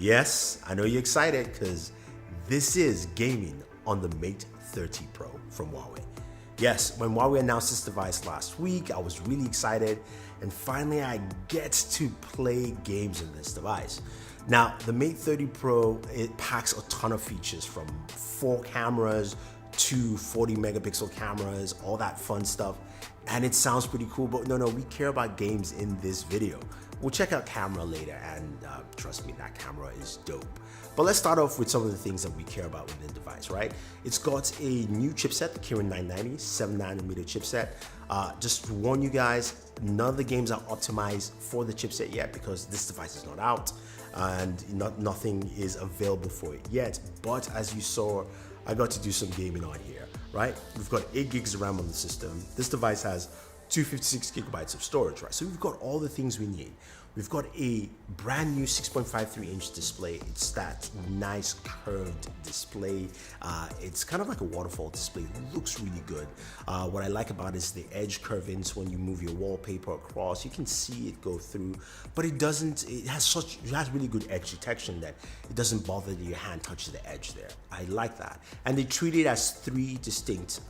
Yes, I know you're excited because this is gaming on the Mate 30 Pro from Huawei. Yes, when Huawei announced this device last week, I was really excited, and finally I get to play games on this device. Now, the Mate 30 Pro, it packs a ton of features, from 4 cameras to 40 megapixel cameras, all that fun stuff, and it sounds pretty cool, but no, we care about games in this video. We'll check out camera later, and trust me, that camera is dope. But let's start off with some of the things that we care about with the device, right? It's got a new chipset, the Kirin 990, 7nm chipset. Just to warn you guys, none of the games are optimized for the chipset yet because this device is not out and nothing is available for it yet. But as you saw, I got to do some gaming on here, right? We've got 8 gigs of RAM on the system. This device has 256 gigabytes of storage, right? So we've got all the things we need. We've got a brand new 6.53-inch display. It's that nice curved display. It's kind of like a waterfall display. It looks really good. What I like about it is the edge curve-ins. When you move your wallpaper across, you can see it go through, but it doesn't. It has really good edge detection that it doesn't bother that your hand touches the edge there. I like that. And they treat it as 3 distinct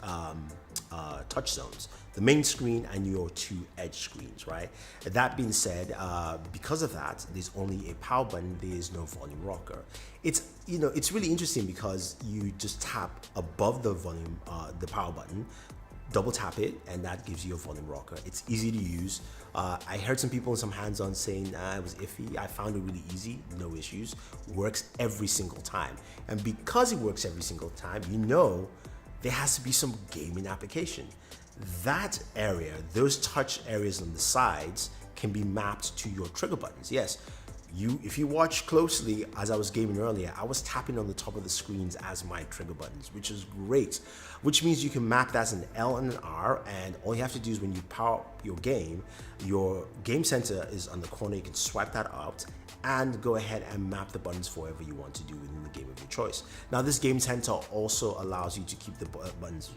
touch zones: the main screen and your 2 edge screens, right? That being said, because of that, there's only a power button. There is no volume rocker. It's really interesting because you just tap above the volume, the power button, double tap it, and that gives you a volume rocker. It's easy to use. I heard some people in some hands-on saying it was iffy. I found it really easy, no issues. Works every single time, and because it works every single time, there has to be some gaming application. That area, those touch areas on the sides, can be mapped to your trigger buttons. Yes, if you watch closely, as I was gaming earlier, I was tapping on the top of the screens as my trigger buttons, which is great, which means you can map that as an L and an R, and all you have to do is when you power up your game center is on the corner. You can swipe that out and go ahead and map the buttons for whatever you want to do within the game of your choice. Now, this game center also allows you to keep the buttons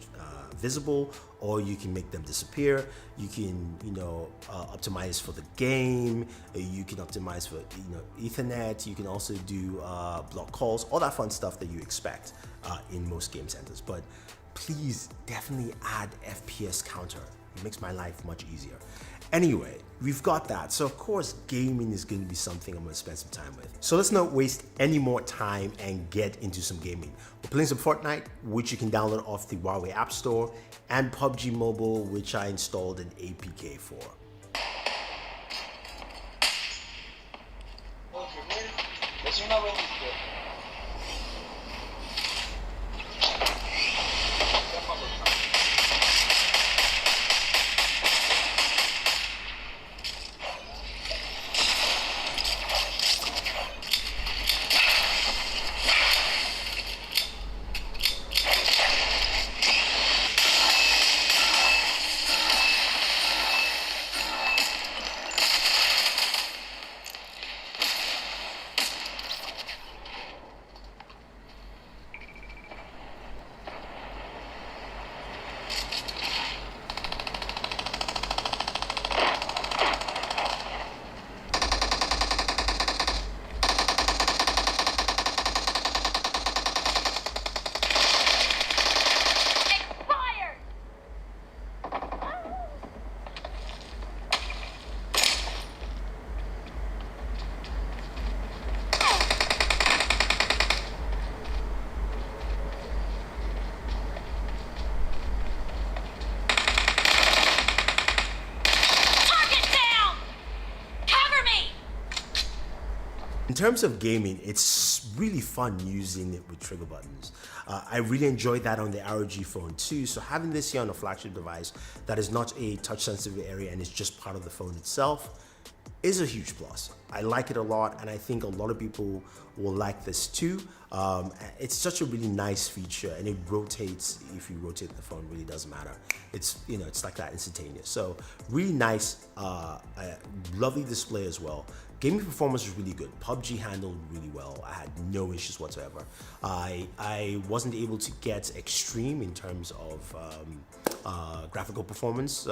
visible, or you can make them disappear. You can, optimize for the game. You can optimize for, Ethernet. You can also do block calls, all that fun stuff that you expect in most game centers. But please definitely add FPS counter. It makes my life much easier. Anyway, we've got that. So of course, gaming is going to be something I'm going to spend some time with. So let's not waste any more time and get into some gaming. We're playing some Fortnite, which you can download off the Huawei App Store, and PUBG Mobile, which I installed an APK for. In terms of gaming, it's really fun using it with trigger buttons. I really enjoyed that on the ROG phone too. So having this here on a flagship device that is not a touch sensitive area and is just part of the phone itself is a huge plus. I like it a lot, and I think a lot of people will like this too. It's such a really nice feature, and it rotates. If you rotate the phone, it really doesn't matter. It's it's like that instantaneous. So really nice, lovely display as well. Gaming performance was really good. PUBG handled really well. I had no issues whatsoever. I wasn't able to get extreme in terms of graphical performance.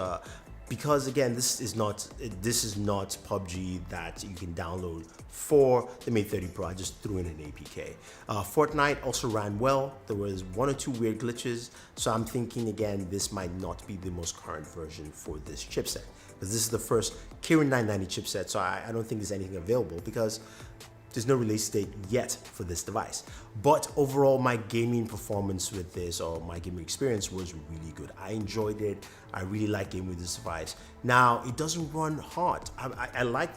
because again, this is not PUBG that you can download for the Mate 30 Pro. I just threw in an APK. Fortnite also ran well. There was 1 or 2 weird glitches, so I'm thinking again this might not be the most current version for this chipset, because this is the first Kirin 990 chipset, so I don't think there's anything available because there's no release date yet for this device. But overall, my gaming performance with this, or my gaming experience, was really good. I enjoyed it. I really like gaming with this device. Now, it doesn't run hot. I like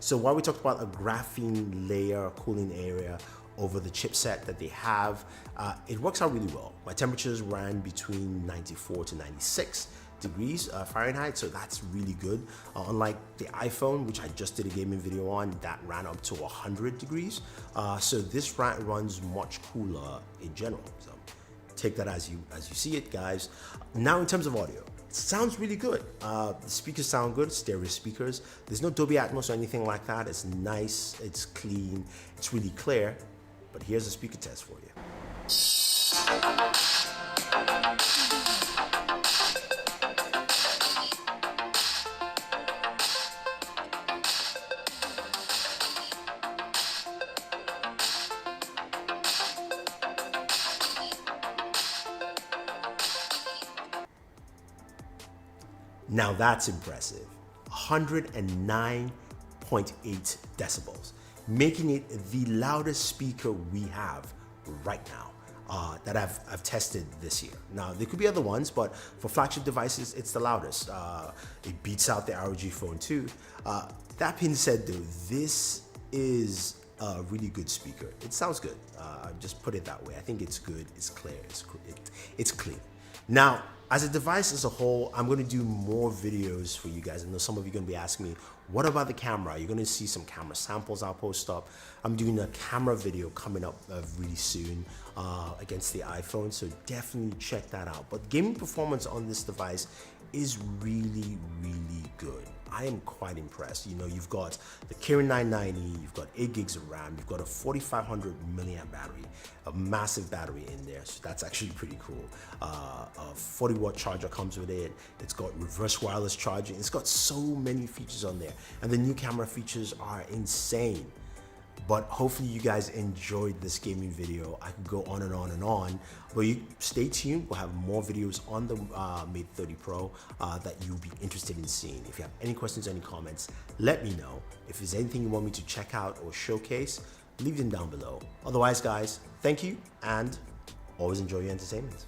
so while we talked about a graphene layer, cooling area over the chipset that they have, it works out really well. My temperatures ran between 94 to 96 degrees Fahrenheit, so that's really good. Unlike the iPhone, which I just did a gaming video on, that ran up to 100 degrees. So this runs much cooler in general. So take that as you see it, guys. Now, in terms of audio, it sounds really good. The speakers sound good, stereo speakers. There's no Dolby Atmos or anything like that. It's nice, it's clean, it's really clear. But here's a speaker test for you. Now that's impressive. 109.8 decibels, making it the loudest speaker we have right now that I've tested this year. Now, there could be other ones, but for flagship devices, it's the loudest. It beats out the ROG Phone 2. That being said, though, this is a really good speaker. It sounds good. I'll just put it that way. I think it's good, it's clear, it's clean. Now, as a device as a whole, I'm going to do more videos for you guys. I know some of you are going to be asking me, what about the camera? You're going to see some camera samples I'll post up. I'm doing a camera video coming up really soon against the iPhone, so definitely check that out. But gaming performance on this device is really, really good. I am quite impressed. You know, you've got the Kirin 990, you've got 8 gigs of RAM, you've got a 4500 milliamp battery, a massive battery in there, so that's actually pretty cool. A 40-watt charger comes with it. It's got reverse wireless charging. It's got so many features on there, and the new camera features are insane. But hopefully you guys enjoyed this gaming video. I could go on and on and on, but you stay tuned. We'll have more videos on the Mate 30 Pro that you'll be interested in seeing. If you have any questions or any comments, let me know. If there's anything you want me to check out or showcase, leave them down below. Otherwise, guys, thank you, and always enjoy your entertainment.